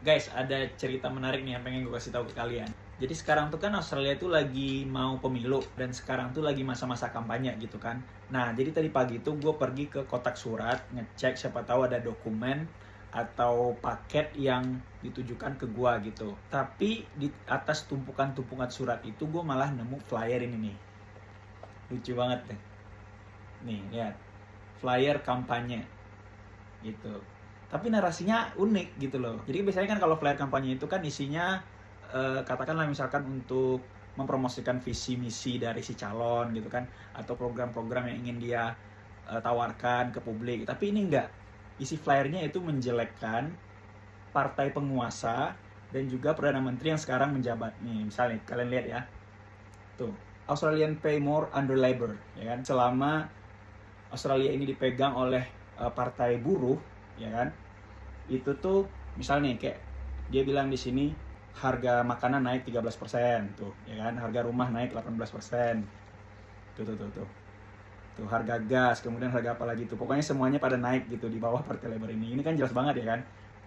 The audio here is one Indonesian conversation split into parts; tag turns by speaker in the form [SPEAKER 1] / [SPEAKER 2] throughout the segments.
[SPEAKER 1] Guys, ada cerita menarik nih yang pengen gue kasih tahu ke kalian. Jadi sekarang tuh kan Australia tuh lagi mau pemilu dan sekarang tuh lagi masa-masa kampanye gitu kan. Nah, jadi tadi pagi tuh gue pergi ke kotak surat ngecek siapa tahu ada dokumen atau paket yang ditujukan ke gue gitu. Tapi di atas tumpukan-tumpukan surat itu gue malah nemu flyer ini nih. Lucu banget deh. Nih, lihat. Flyer kampanye gitu. Tapi narasinya unik gitu loh. Jadi biasanya kan kalau flyer kampanye itu kan isinya katakanlah misalkan untuk mempromosikan visi misi dari si calon gitu kan, atau program-program yang ingin dia tawarkan ke publik. Tapi ini enggak. Isi flyernya itu menjelekkan partai penguasa dan juga perdana menteri yang sekarang menjabat. Nih, misalnya kalian lihat ya. Tuh, Australian pay more under Labor, ya kan? Selama Australia ini dipegang oleh partai buruh, ya kan? Itu tuh misalnya kayak dia bilang di sini harga makanan naik 13% tuh, ya kan? Harga rumah naik 18%. Tuh. Tuh harga gas, kemudian harga apa lagi tuh. Pokoknya semuanya pada naik gitu di bawah Partai Labor ini. Ini kan jelas banget ya kan?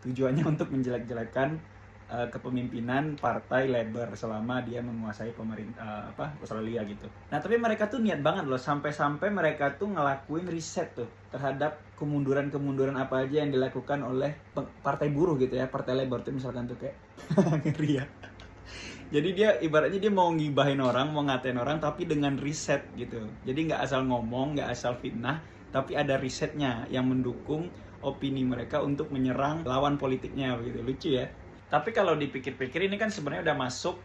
[SPEAKER 1] Tujuannya untuk menjelek-jelekan kepemimpinan Partai Labor selama dia menguasai pemerintah Australia gitu. Nah, tapi mereka tuh niat banget loh, sampai-sampai mereka tuh ngelakuin riset tuh terhadap kemunduran-kemunduran apa aja yang dilakukan oleh partai buruh gitu ya, Partai Labor tuh misalkan tuh kayak ngeri ya. Jadi dia ibaratnya dia mau ngibahin orang, mau ngatain orang tapi dengan riset gitu. Jadi nggak asal ngomong, nggak asal fitnah, tapi ada risetnya yang mendukung opini mereka untuk menyerang lawan politiknya begitu. Lucu ya. Tapi kalau dipikir-pikir ini kan sebenarnya udah masuk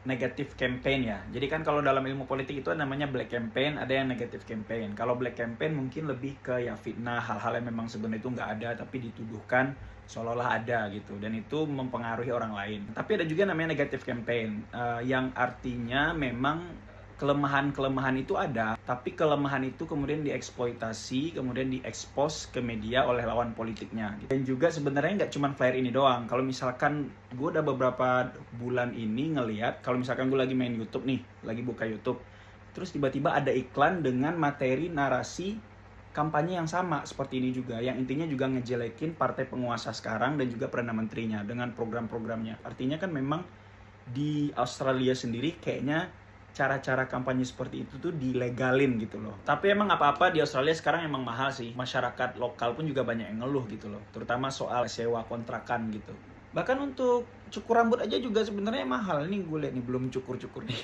[SPEAKER 1] negative campaign ya. Jadi kan kalau dalam ilmu politik itu namanya black campaign, ada yang negative campaign. Kalau black campaign mungkin lebih ke ya fitnah, hal-hal yang memang sebenarnya itu nggak ada tapi dituduhkan seolah-olah ada gitu, dan itu mempengaruhi orang lain. Tapi ada juga namanya negative campaign, yang artinya memang kelemahan-kelemahan itu ada, tapi kelemahan itu kemudian dieksploitasi, kemudian diekspos ke media oleh lawan politiknya. Dan juga sebenarnya nggak cuma flyer ini doang. Kalau misalkan gue udah beberapa bulan ini ngelihat, kalau misalkan gue lagi main YouTube nih, lagi buka YouTube, terus tiba-tiba ada iklan dengan materi narasi kampanye yang sama seperti ini juga, yang intinya juga ngejelekin partai penguasa sekarang dan juga perdana menterinya dengan program-programnya. Artinya kan memang di Australia sendiri kayaknya cara-cara kampanye seperti itu tuh dilegalin gitu loh. Tapi emang apa-apa di Australia sekarang emang mahal sih. Masyarakat lokal pun juga banyak yang ngeluh gitu loh, terutama soal sewa kontrakan gitu. Bahkan untuk cukur rambut aja juga sebenarnya mahal. Ini gue lihat nih belum cukur-cukur nih.